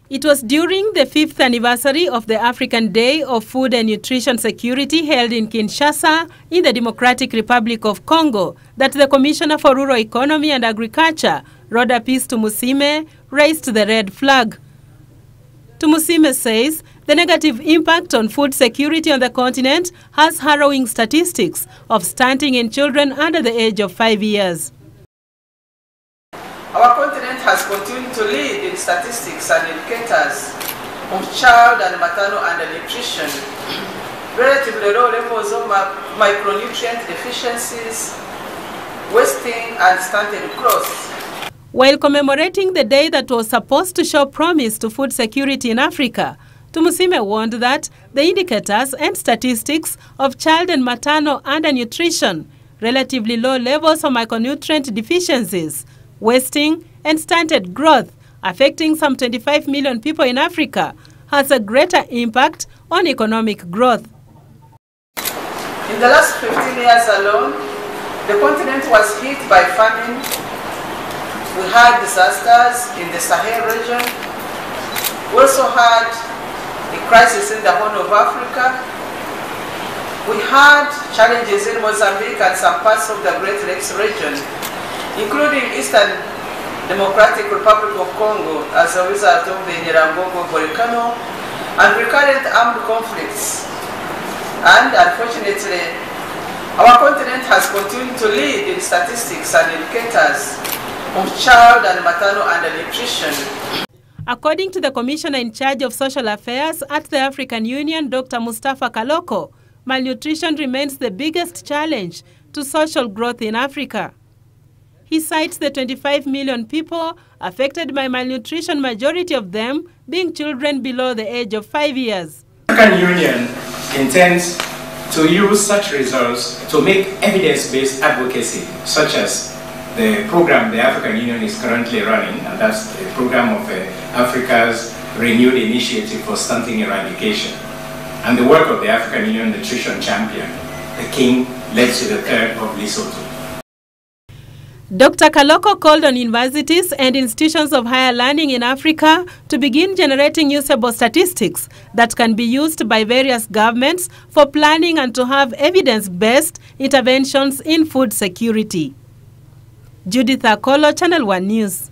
It was during the 5th anniversary of the African Day of Food and Nutrition Security held in Kinshasa in the Democratic Republic of Congo that the Commissioner for Rural Economy and Agriculture, Rhoda Tumusiime, raised the red flag. Tumusiime says the negative impact on food security on the continent has harrowing statistics of stunting in children under the age of 5 years. Our continent has continued to lead in statistics and indicators of child and maternal undernutrition, relatively low levels of micronutrient deficiencies, wasting, and stunted growth. While commemorating the day that was supposed to show promise to food security in Africa, Tumusiime warned that the indicators and statistics of child and maternal undernutrition, relatively low levels of micronutrient deficiencies, wasting, and stunted growth affecting some 25 million people in Africa has a greater impact on economic growth. In the last 15 years alone, the continent was hit by famine. We had disasters in the Sahel region. We also had a crisis in the Horn of Africa. We had challenges in Mozambique and some parts of the Great Lakes region, including Eastern Democratic Republic of Congo as a result of the Nyiragongo volcano and recurrent armed conflicts. And unfortunately, our continent has continued to lead in statistics and indicators of child and maternal undernutrition. According to the Commissioner in charge of Social Affairs at the African Union, Dr. Mustafa Kaloko, malnutrition remains the biggest challenge to social growth in Africa. He cites the 25 million people affected by malnutrition, majority of them being children below the age of 5 years. The African Union intends to use such results to make evidence-based advocacy, such as the program the African Union is currently running, and that's the program of Africa's renewed initiative for stunting eradication, and the work of the African Union Nutrition Champion, the King Letsie III of Lesotho. Dr. Kaloko called on universities and institutions of higher learning in Africa to begin generating usable statistics that can be used by various governments for planning and to have evidence-based interventions in food security. Judith Akolo, Channel 1 News.